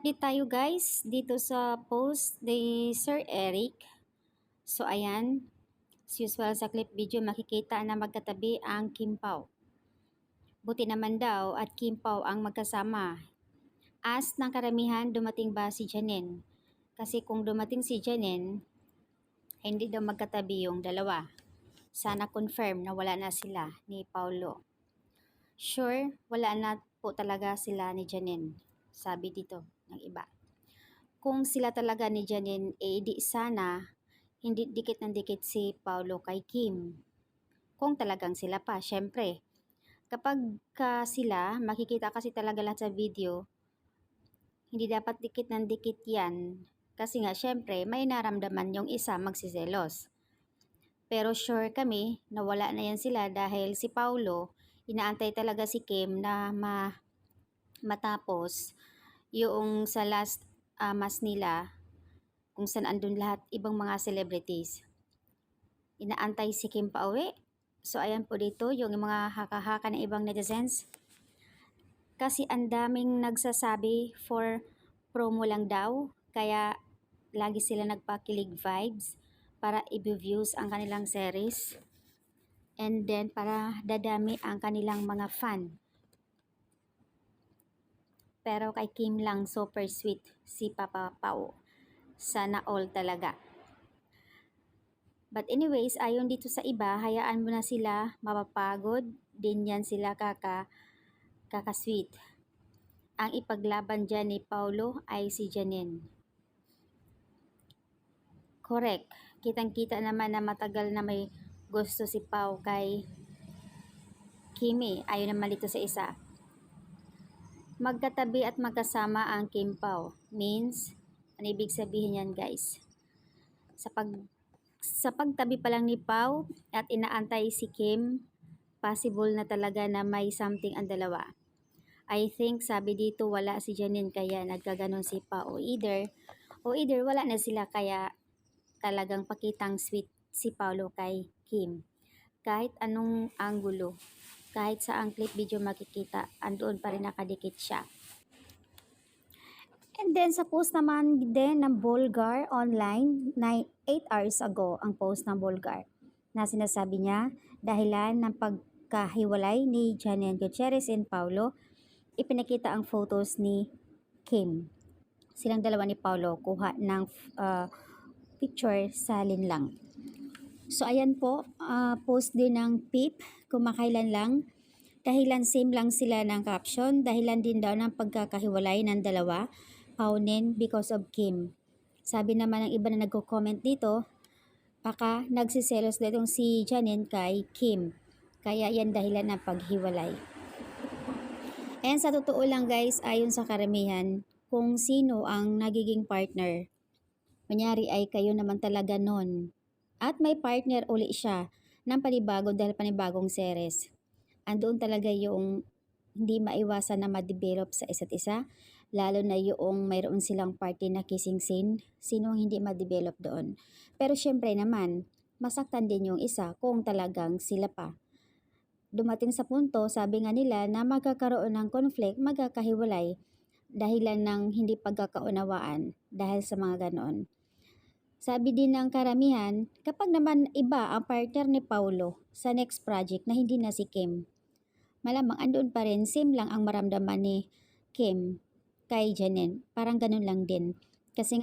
update tayo guys dito sa post ni Sir Eric. So ayan, as usual sa clip video makikita na magkatabi ang Kim Pao. Buti naman daw at Kim Pao ang magkasama. As ng karamihan, dumating ba si Janine? Kasi kung dumating si Janine, hindi daw magkatabi yung dalawa. Sana confirm na wala na sila ni Paulo. Sure, wala na po talaga sila ni Janine, sabi dito ng iba. Kung sila talaga ni Janine, di sana hindi dikit ng dikit si Paulo kay Kim. Kung talagang sila pa, syempre. Kapag sila, makikita kasi talaga lahat sa video, hindi dapat dikit ng dikit yan. Kasi nga, syempre, may naramdaman yung isa magsiselos. Pero sure kami na wala na yan sila dahil si Paulo, inaantay talaga si Kim na matapos yung sa last mas nila kung saan andun lahat ibang mga celebrities. Inaantay si Kim pauwi. So ayan po dito yung mga haka-haka ng ibang netizens. Kasi ang daming nagsasabi for promo lang daw. Kaya lagi sila nagpakilig vibes para i-views ang kanilang series. And then para dadami ang kanilang mga fan. Pero kay Kim lang super sweet si Papa Pao. Sana all talaga. But anyways, ayon dito sa iba, hayaan mo na sila mapapagod. Din yan sila kaka-sweet. Ang ipaglaban dyan ni Paulo ay si Janine. Correct. Kitang-kita naman na matagal na may gusto si Pao kay Kimi. Ayon naman dito sa isa. Magkatabi at magkasama ang Kim Pao. Means, ano ibig sabihin yan guys? Sa pagtabi pa lang ni Pao at inaantay si Kim, possible na talaga na may something ang dalawa. I think sabi dito wala si Janine kaya nagkaganon si Pao. Either wala na sila kaya talagang pakitang sweet si Paulo kay Kim. Kahit anong anggulo, kahit sa ang clip video makikita, andoon pa rin nakadikit siya. And then sa post naman din ng Bulgar online, 8 hours ago ang post ng Bulgar na sinasabi niya dahilan ng pagkahiwalay ni Janine Gutierrez and Paulo, ipinakita ang photos ni Kim. Silang dalawa ni Paulo kuha ng picture sa linlang. So ayan po, post din ng PIP, kumakailan lang. Dahilan same lang sila ng caption, dahilan din daw ng pagkakahiwalay ng dalawa, Paunin because of Kim. Sabi naman ng iba na nagko-comment dito, baka nagsiselos na itong si Janine kay Kim. Kaya yan dahilan ng paghiwalay. And sa totoo lang guys, ayon sa karamihan, kung sino ang nagiging partner, kunyari ay kayo naman talaga nun, at may partner uli siya ng panibago dahil panibagong series, andoon talaga yung hindi maiwasan na ma-develop sa isa't isa, lalo na yung mayroon silang party na kissing scene, sino ang hindi ma-develop doon. Pero syempre naman, masaktan din yung isa kung talagang sila pa. Dumating sa punto, sabi nga nila na magkakaroon ng conflict, magkakahiwalay, dahilan ng hindi pagkakaunawaan dahil sa mga ganoon. Sabi din ng karamihan, kapag naman iba ang partner ni Paulo sa next project na hindi na si Kim, malamang andoon pa rin, same lang ang maramdaman ni Kim kay Janine. Parang ganun lang din. Kasi nga